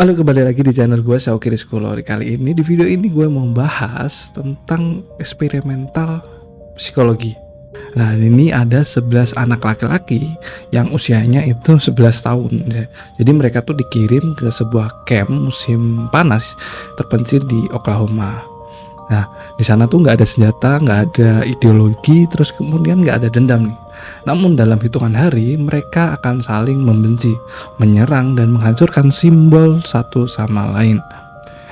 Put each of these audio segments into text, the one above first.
Halo, kembali lagi di channel gue, Syauki Rizkulori. Kali ini di video ini gue mau bahas tentang eksperimental psikologi. Nah, ini ada 11 anak laki-laki yang usianya itu 11 tahun ya. Jadi mereka tuh dikirim ke sebuah camp musim panas terpencil di Oklahoma. Nah, di sana tuh nggak ada senjata, nggak ada ideologi, terus kemudian nggak ada dendam nih. Namun dalam hitungan hari mereka akan saling membenci, menyerang dan menghancurkan simbol satu sama lain.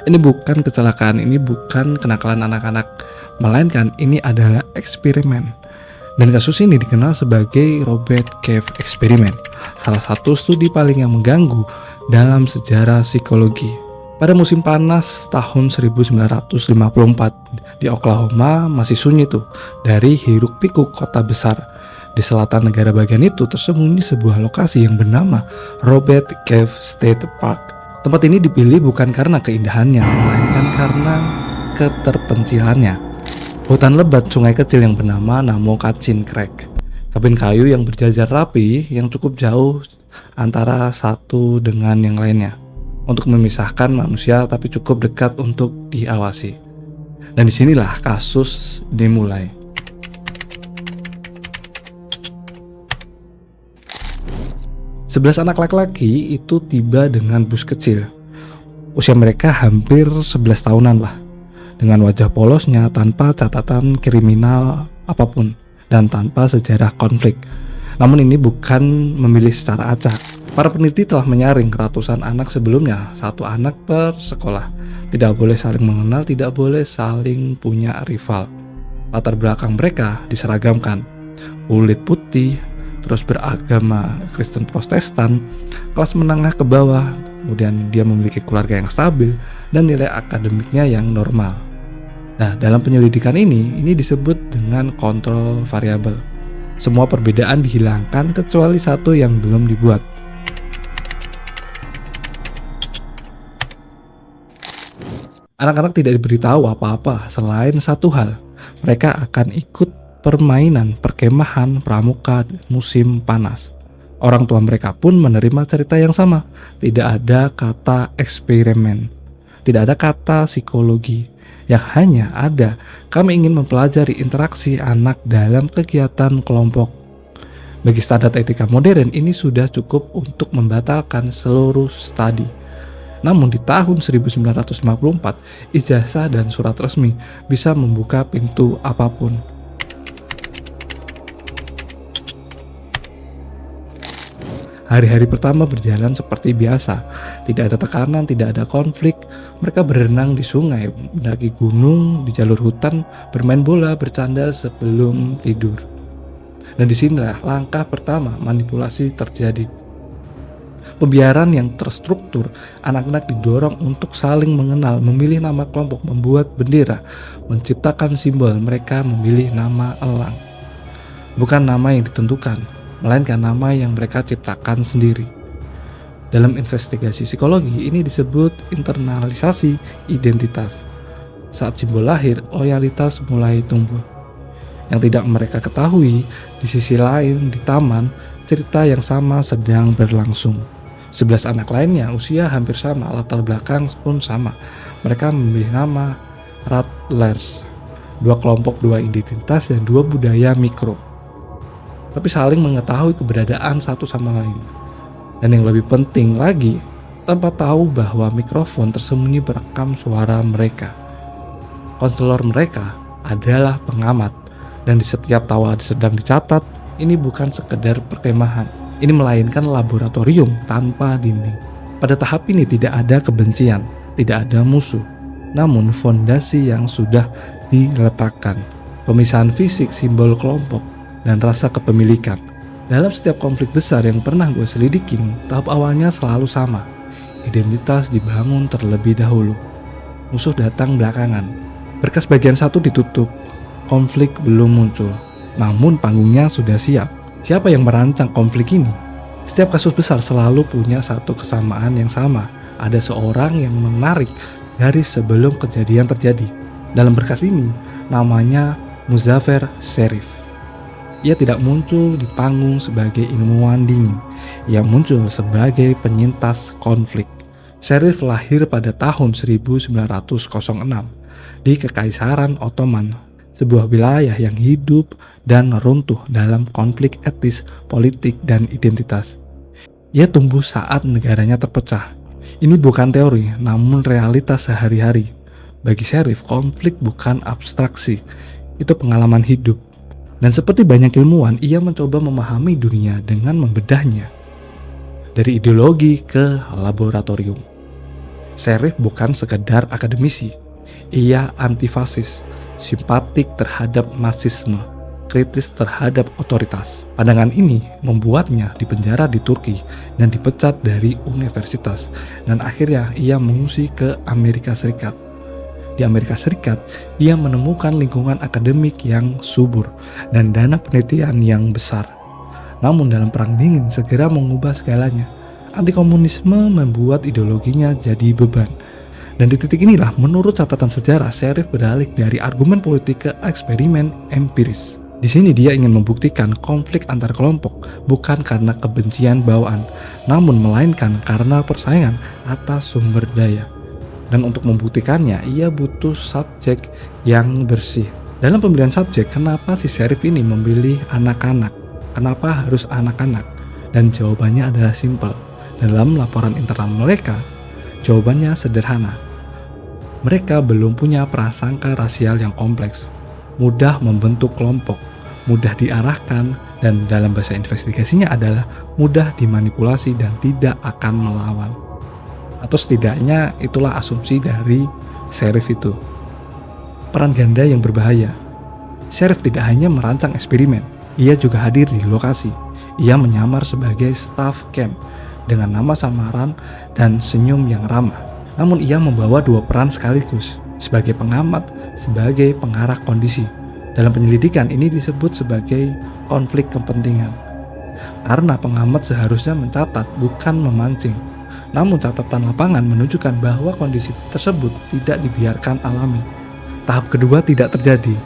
Ini bukan kecelakaan, ini bukan kenakalan anak-anak, melainkan ini adalah eksperimen. Dan kasus ini dikenal sebagai Robert Cave Experiment, salah satu studi paling yang mengganggu dalam sejarah psikologi. Pada musim panas tahun 1954 di Oklahoma masih sunyi tuh dari hiruk pikuk kota besar. Di selatan negara bagian itu tersembunyi sebuah lokasi yang bernama Robert Cave State Park. Tempat ini dipilih bukan karena keindahannya, melainkan karena keterpencilannya. Hutan lebat sungai kecil yang bernama Namokachin Creek. Kabin kayu yang berjajar rapi yang cukup jauh antara satu dengan yang lainnya, untuk memisahkan manusia tapi cukup dekat untuk diawasi. Dan disinilah kasus dimulai. 11 anak laki-laki itu tiba dengan bus kecil. Usia mereka hampir 11 tahunan lah, dengan wajah polosnya tanpa catatan kriminal apapun dan tanpa sejarah konflik. Namun ini bukan memilih secara acak. Para peneliti telah menyaring ratusan anak sebelumnya, satu anak per sekolah. Tidak boleh saling mengenal, tidak boleh saling punya rival. Latar belakang mereka diseragamkan. Kulit putih, terus beragama Kristen Protestan, kelas menengah ke bawah, kemudian dia memiliki keluarga yang stabil, dan nilai akademiknya yang normal. Nah, dalam penyelidikan ini disebut dengan kontrol variabel. Semua perbedaan dihilangkan kecuali satu yang belum dibuat. Anak-anak tidak diberitahu apa-apa selain satu hal. Mereka akan ikut permainan perkemahan pramuka musim panas. Orang tua mereka pun menerima cerita yang sama. Tidak ada kata eksperimen, tidak ada kata psikologi. Yang hanya ada, kami ingin mempelajari interaksi anak dalam kegiatan kelompok. Bagi standar etika modern, ini sudah cukup untuk membatalkan seluruh studi. Namun di tahun 1954, ijazah dan surat resmi bisa membuka pintu apapun. Hari-hari pertama berjalan seperti biasa. Tidak ada tekanan, tidak ada konflik. Mereka berenang di sungai, mendaki gunung, di jalur hutan, bermain bola, bercanda sebelum tidur. Dan disinilah langkah pertama manipulasi terjadi. Pembiaran yang terstruktur, anak-anak didorong untuk saling mengenal, memilih nama kelompok, membuat bendera, menciptakan simbol. Mereka memilih nama elang. Bukan nama yang ditentukan, melainkan nama yang mereka ciptakan sendiri. Dalam investigasi psikologi, ini disebut internalisasi identitas. Saat simbol lahir, loyalitas mulai tumbuh. Yang tidak mereka ketahui, di sisi lain, di taman, cerita yang sama sedang berlangsung. 11 anak lainnya usia hampir sama, latar belakang pun sama. Mereka memilih nama Rattlers, 2 kelompok, 2 identitas, dan 2 budaya mikro. Tapi saling mengetahui keberadaan satu sama lain. Dan yang lebih penting lagi, tanpa tahu bahwa mikrofon tersembunyi merekam suara mereka. Konselor mereka adalah pengamat, dan di setiap tawa sedang dicatat. Ini bukan sekedar perkemahan, ini melainkan laboratorium tanpa dinding. Pada tahap ini tidak ada kebencian, tidak ada musuh, namun fondasi yang sudah diletakkan. Pemisahan fisik, simbol kelompok, dan rasa kepemilikan. Dalam setiap konflik besar yang pernah gue selidikin, tahap awalnya selalu sama. Identitas dibangun terlebih dahulu, musuh datang belakangan. Berkas bagian 1 ditutup, konflik belum muncul, namun panggungnya sudah siap. Siapa yang merancang konflik ini? Setiap kasus besar selalu punya satu kesamaan yang sama. Ada seorang yang menarik dari sebelum kejadian terjadi. Dalam berkas ini, namanya Muzaffer Sherif. Ia tidak muncul di panggung sebagai ilmuwan dingin. Ia muncul sebagai penyintas konflik. Sheriff lahir pada tahun 1906 di Kekaisaran Ottoman, sebuah wilayah yang hidup dan runtuh dalam konflik etis, politik, dan identitas. Ia tumbuh saat negaranya terpecah. Ini bukan teori, namun realitas sehari-hari. Bagi Sheriff, konflik bukan abstraksi, itu pengalaman hidup. Dan seperti banyak ilmuwan, ia mencoba memahami dunia dengan membedahnya dari ideologi ke laboratorium. Sheriff bukan sekedar akademisi, ia antifasis, simpatik terhadap marxisme, kritis terhadap otoritas. Pandangan ini membuatnya dipenjara di Turki dan dipecat dari universitas, dan akhirnya ia mengungsi ke Amerika Serikat. Di Amerika Serikat, ia menemukan lingkungan akademik yang subur dan dana penelitian yang besar. Namun dalam Perang Dingin segera mengubah segalanya. Antikomunisme membuat ideologinya jadi beban. Dan di titik inilah menurut catatan sejarah, Sheriff beralih dari argumen politik ke eksperimen empiris. Di sini dia ingin membuktikan konflik antar kelompok bukan karena kebencian bawaan, namun melainkan karena persaingan atas sumber daya. Dan untuk membuktikannya, ia butuh subjek yang bersih. Dalam pemilihan subjek, kenapa si Sheriff ini memilih anak-anak? Kenapa harus anak-anak? Dan jawabannya adalah simpel. Dalam laporan internal mereka, jawabannya sederhana. Mereka belum punya prasangka rasial yang kompleks, mudah membentuk kelompok, mudah diarahkan, dan dalam bahasa investigasinya adalah mudah dimanipulasi dan tidak akan melawan. Atau setidaknya itulah asumsi dari Sheriff itu. Peran ganda yang berbahaya. Sheriff tidak hanya merancang eksperimen, ia juga hadir di lokasi. Ia menyamar sebagai staff camp dengan nama samaran dan senyum yang ramah. Namun ia membawa dua peran sekaligus, sebagai pengamat, sebagai pengarah kondisi. Dalam penyelidikan ini disebut sebagai konflik kepentingan. Karena pengamat seharusnya mencatat bukan memancing. Namun catatan lapangan menunjukkan bahwa kondisi tersebut tidak dibiarkan alami. Tahap kedua tidak terjadi,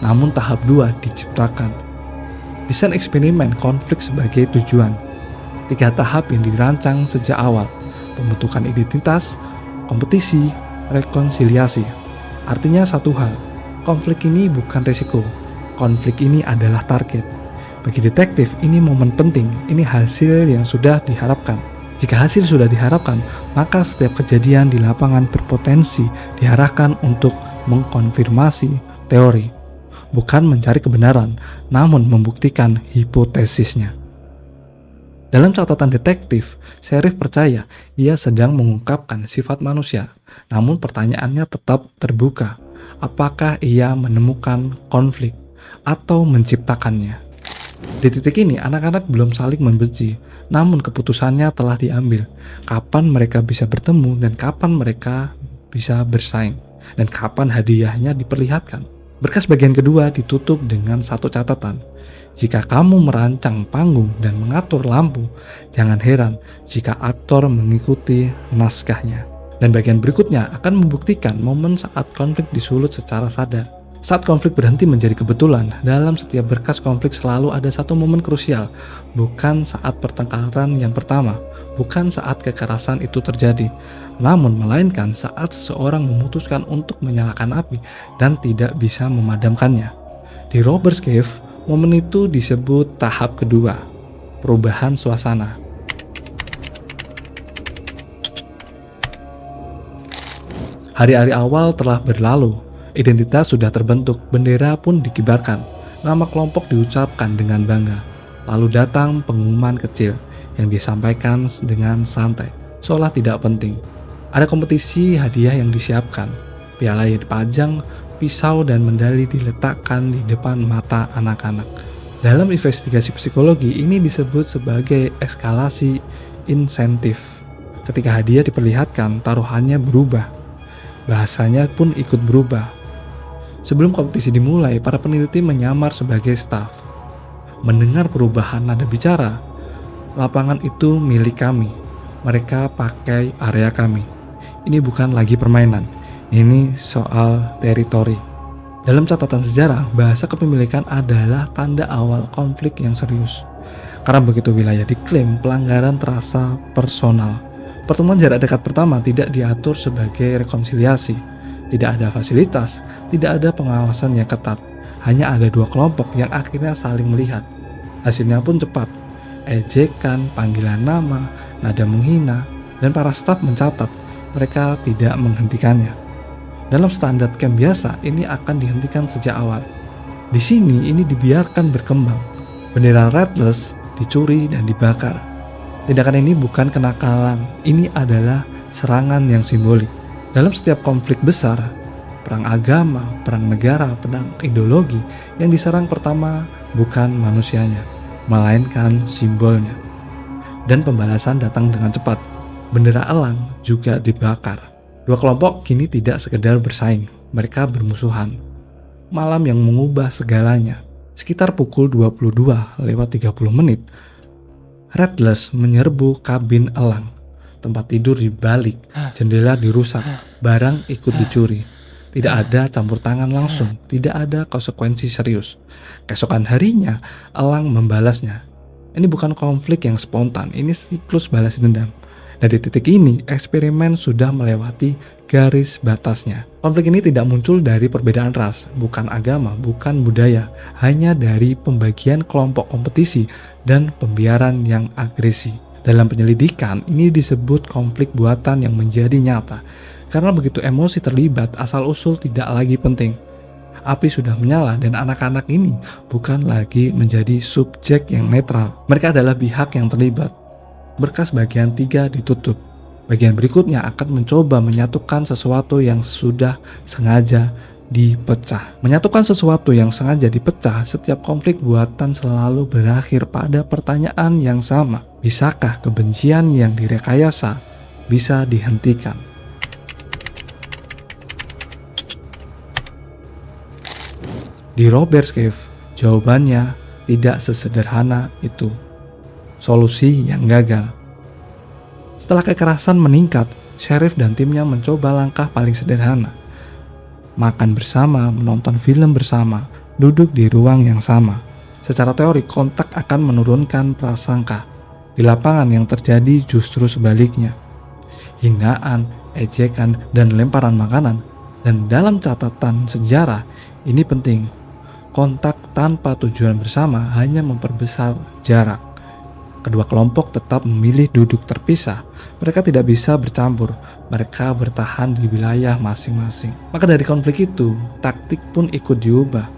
namun tahap 2 diciptakan. Desain eksperimen konflik sebagai tujuan. 3 tahap yang dirancang sejak awal: pembentukan identitas, kompetisi, rekonsiliasi. Artinya satu hal, konflik ini bukan resiko, konflik ini adalah target. Bagi detektif, ini momen penting, ini hasil yang sudah diharapkan. Jika hasil sudah diharapkan, maka setiap kejadian di lapangan berpotensi diarahkan untuk mengkonfirmasi teori, bukan mencari kebenaran, namun membuktikan hipotesisnya. Dalam catatan detektif, Sheriff percaya ia sedang mengungkapkan sifat manusia, namun pertanyaannya tetap terbuka. Apakah ia menemukan konflik atau menciptakannya? Di titik ini, anak-anak belum saling membenci, namun keputusannya telah diambil. Kapan mereka bisa bertemu dan kapan mereka bisa bersaing, dan kapan hadiahnya diperlihatkan. Berkas bagian kedua ditutup dengan satu catatan. Jika kamu merancang panggung dan mengatur lampu, jangan heran jika aktor mengikuti naskahnya. Dan bagian berikutnya akan membuktikan momen saat konflik disulut secara sadar. Saat konflik berhenti menjadi kebetulan, dalam setiap berkas konflik selalu ada satu momen krusial, bukan saat pertengkaran yang pertama, bukan saat kekerasan itu terjadi, namun melainkan saat seseorang memutuskan untuk menyalakan api dan tidak bisa memadamkannya. Di Robbers Cave, momen itu disebut tahap kedua, perubahan suasana. Hari-hari awal telah berlalu. Identitas sudah terbentuk, bendera pun dikibarkan, nama kelompok diucapkan dengan bangga. Lalu datang pengumuman kecil yang disampaikan dengan santai, seolah tidak penting. Ada kompetisi hadiah yang disiapkan, piala yang dipajang, pisau dan medali diletakkan di depan mata anak-anak. Dalam investigasi psikologi ini disebut sebagai eskalasi insentif. Ketika hadiah diperlihatkan, taruhannya berubah. Bahasanya pun ikut berubah. Sebelum kompetisi dimulai, para peneliti menyamar sebagai staf. Mendengar perubahan nada bicara, lapangan itu milik kami. Mereka pakai area kami. Ini bukan lagi permainan, ini soal teritori. Dalam catatan sejarah, bahasa kepemilikan adalah tanda awal konflik yang serius. Karena begitu wilayah diklaim, pelanggaran terasa personal. Pertemuan jarak dekat pertama tidak diatur sebagai rekonsiliasi. Tidak ada fasilitas, tidak ada pengawasan yang ketat. Hanya ada dua kelompok yang akhirnya saling melihat. Hasilnya pun cepat. Ejekan, panggilan nama, nada menghina, dan para staf mencatat mereka tidak menghentikannya. Dalam standar camp biasa, ini akan dihentikan sejak awal. Di sini, ini dibiarkan berkembang. Bendera Redless dicuri dan dibakar. Tindakan ini bukan kenakalan, ini adalah serangan yang simbolik. Dalam setiap konflik besar, perang agama, perang negara, perang ideologi, yang diserang pertama bukan manusianya, melainkan simbolnya. Dan pembalasan datang dengan cepat. Bendera elang juga dibakar. Dua kelompok kini tidak sekedar bersaing, mereka bermusuhan. Malam yang mengubah segalanya. Sekitar pukul 22:30, Redless menyerbu kabin elang. Tempat tidur dibalik, jendela dirusak, barang ikut dicuri. Tidak ada campur tangan langsung, tidak ada konsekuensi serius. Keesokan harinya, elang membalasnya. Ini bukan konflik yang spontan, ini siklus balas dendam. Dan di titik ini, eksperimen sudah melewati garis batasnya. Konflik ini tidak muncul dari perbedaan ras, bukan agama, bukan budaya, hanya dari pembagian kelompok kompetisi dan pembiaran yang agresi. Dalam penyelidikan, ini disebut konflik buatan yang menjadi nyata. Karena begitu emosi terlibat, asal-usul tidak lagi penting. Api sudah menyala dan anak-anak ini bukan lagi menjadi subjek yang netral. Mereka adalah pihak yang terlibat. Berkas bagian 3 ditutup. Bagian berikutnya akan mencoba menyatukan sesuatu yang sudah sengaja dipecah. Menyatukan sesuatu yang sengaja dipecah, setiap konflik buatan selalu berakhir pada pertanyaan yang sama. Bisakah kebencian yang direkayasa bisa dihentikan? Di Robert's Cave, jawabannya tidak sesederhana itu. Solusi yang gagal. Setelah kekerasan meningkat, Sheriff dan timnya mencoba langkah paling sederhana. Makan bersama, menonton film bersama, duduk di ruang yang sama. Secara teori, kontak akan menurunkan prasangka. Di lapangan yang terjadi justru sebaliknya. Hinaan, ejekan, dan lemparan makanan. Dan dalam catatan sejarah, ini penting. Kontak tanpa tujuan bersama hanya memperbesar jarak. Kedua kelompok tetap memilih duduk terpisah. Mereka tidak bisa bercampur. Mereka bertahan di wilayah masing-masing. Maka dari konflik itu, taktik pun ikut diubah.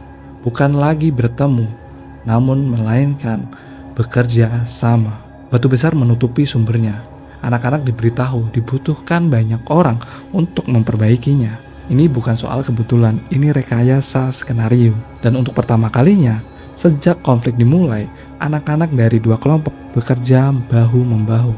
Bukan lagi bertemu, namun melainkan bekerja sama. Batu besar menutupi sumbernya. Anak-anak diberitahu dibutuhkan banyak orang untuk memperbaikinya. Ini bukan soal kebetulan, ini rekayasa skenario. Dan untuk pertama kalinya, sejak konflik dimulai, anak-anak dari dua kelompok bekerja bahu-membahu.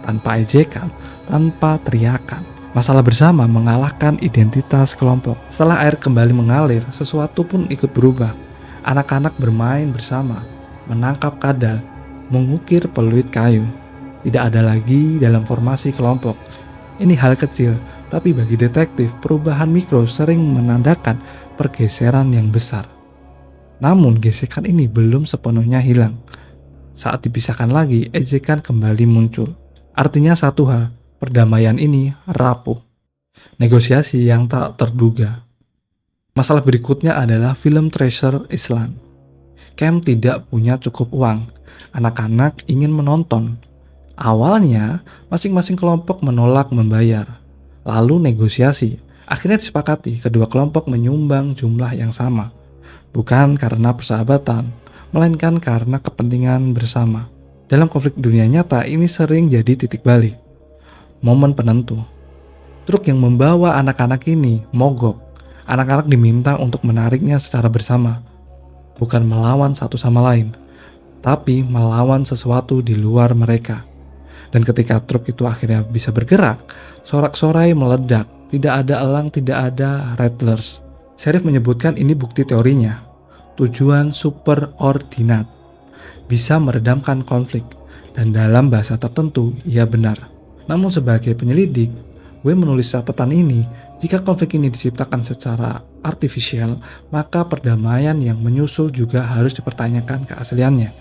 Tanpa ejekan, tanpa teriakan. Masalah bersama mengalahkan identitas kelompok. Setelah air kembali mengalir, sesuatu pun ikut berubah. Anak-anak bermain bersama, menangkap kadal, mengukir peluit kayu. Tidak ada lagi dalam formasi kelompok. Ini hal kecil, tapi bagi detektif, perubahan mikro sering menandakan pergeseran yang besar. Namun gesekan ini belum sepenuhnya hilang. Saat dipisahkan lagi, ejekan kembali muncul. Artinya satu hal, perdamaian ini rapuh. Negosiasi yang tak terduga. Masalah berikutnya adalah film Treasure Island. Camp tidak punya cukup uang. Anak-anak ingin menonton. Awalnya, masing-masing kelompok menolak membayar. Lalu negosiasi. Akhirnya disepakati kedua kelompok menyumbang jumlah yang sama. Bukan karena persahabatan, melainkan karena kepentingan bersama. Dalam konflik dunia nyata, ini sering jadi titik balik. Momen penentu. Truk yang membawa anak-anak ini mogok. Anak-anak diminta untuk menariknya secara bersama. Bukan melawan satu sama lain, tapi melawan sesuatu di luar mereka. Dan ketika truk itu akhirnya bisa bergerak, sorak-sorai meledak. Tidak ada elang, tidak ada rattlers. Sheriff menyebutkan ini bukti teorinya. Tujuan superordinat. Bisa meredamkan konflik. Dan dalam bahasa tertentu, ia benar. Namun sebagai penyelidik, gue menulis catatan ini. Jika konflik ini diciptakan secara artifisial, maka perdamaian yang menyusul juga harus dipertanyakan keasliannya.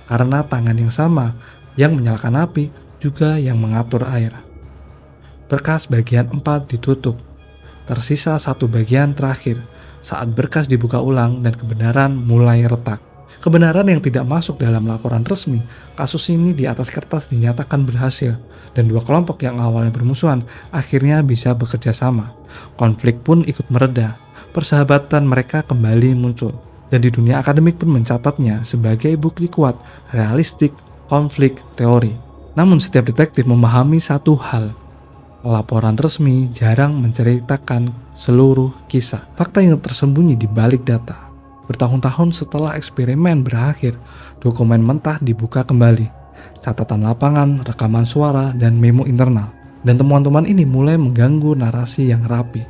Karena tangan yang sama yang menyalakan api juga yang mengatur air. Berkas bagian 4 ditutup. Tersisa satu bagian terakhir saat berkas dibuka ulang dan kebenaran mulai retak. Kebenaran yang tidak masuk dalam laporan resmi, kasus ini di atas kertas dinyatakan berhasil, dan dua kelompok yang awalnya bermusuhan akhirnya bisa bekerja sama. Konflik pun ikut mereda, persahabatan mereka kembali muncul, dan di dunia akademik pun mencatatnya sebagai bukti kuat, realistik, konflik teori. Namun setiap detektif memahami satu hal, laporan resmi jarang menceritakan seluruh kisah, fakta yang tersembunyi di balik data. Bertahun-tahun setelah eksperimen berakhir, dokumen mentah dibuka kembali, catatan lapangan, rekaman suara, dan memo internal. Dan temuan-temuan ini mulai mengganggu narasi yang rapi.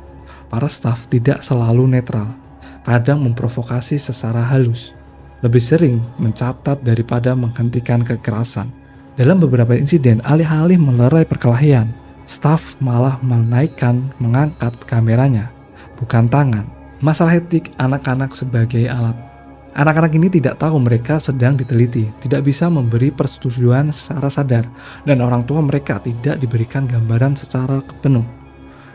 Para staf tidak selalu netral, kadang memprovokasi secara halus, lebih sering mencatat daripada menghentikan kekerasan. Dalam beberapa insiden, alih-alih melerai perkelahian, staf malah mengangkat kameranya, bukan tangan. Masalah etik anak-anak sebagai alat. Anak-anak ini tidak tahu mereka sedang diteliti, tidak bisa memberi persetujuan secara sadar, dan orang tua mereka tidak diberikan gambaran secara penuh.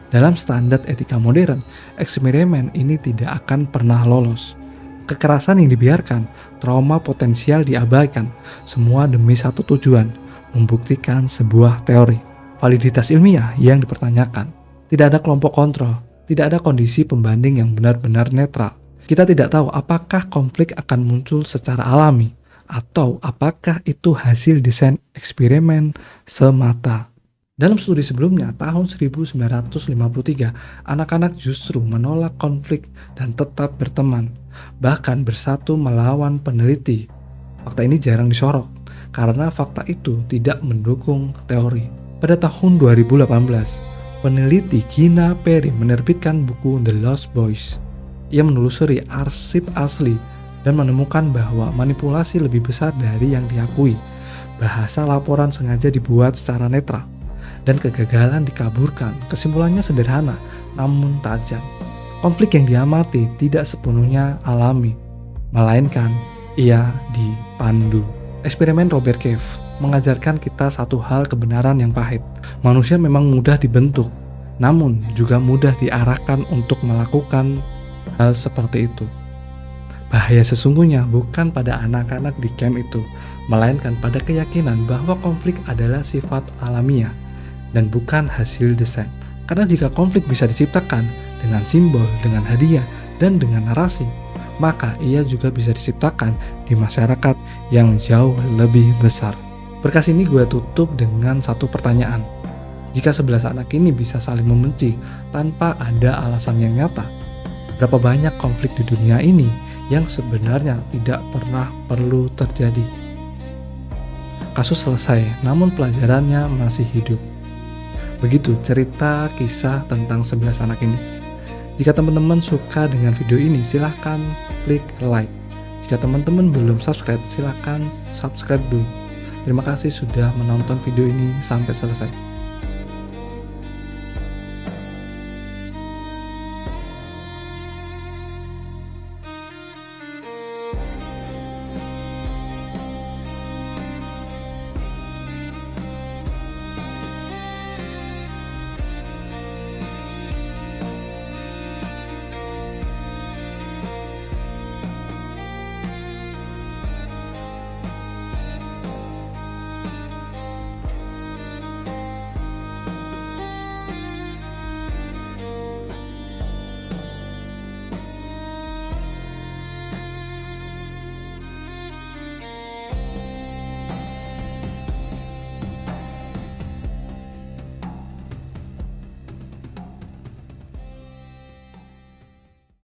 Dalam standar etika modern, eksperimen ini tidak akan pernah lolos. Kekerasan yang dibiarkan, trauma potensial diabaikan, semua demi satu tujuan, membuktikan sebuah teori. Validitas ilmiah yang dipertanyakan. Tidak ada kelompok kontrol, tidak ada kondisi pembanding yang benar-benar netral. Kita tidak tahu apakah konflik akan muncul secara alami atau apakah itu hasil desain eksperimen semata. Dalam studi sebelumnya, tahun 1953, anak-anak justru menolak konflik dan tetap berteman, bahkan bersatu melawan peneliti. Fakta ini jarang disorot karena fakta itu tidak mendukung teori. Pada tahun 2018, peneliti Gina Perry menerbitkan buku The Lost Boys. Ia menelusuri arsip asli dan menemukan bahwa manipulasi lebih besar dari yang diakui. Bahasa laporan sengaja dibuat secara netral dan kegagalan dikaburkan. Kesimpulannya sederhana namun tajam. Konflik yang diamati tidak sepenuhnya alami, melainkan ia dipandu. Eksperimen Robert Cave mengajarkan kita satu hal kebenaran yang pahit. Manusia memang mudah dibentuk, namun juga mudah diarahkan untuk melakukan hal seperti itu. Bahaya sesungguhnya bukan pada anak-anak di camp itu, melainkan pada keyakinan bahwa konflik adalah sifat alamiah dan bukan hasil desain. Karena jika konflik bisa diciptakan dengan simbol, dengan hadiah, dan dengan narasi, maka ia juga bisa diciptakan di masyarakat yang jauh lebih besar. Berkas ini gue tutup dengan satu pertanyaan. Jika 11 anak ini bisa saling membenci tanpa ada alasan yang nyata, berapa banyak konflik di dunia ini yang sebenarnya tidak pernah perlu terjadi? Kasus selesai, namun pelajarannya masih hidup. Begitu cerita kisah tentang 11 anak ini. Jika teman-teman suka dengan video ini, silahkan klik like. Jika teman-teman belum subscribe, silahkan subscribe dulu. Terima kasih sudah menonton video ini sampai selesai.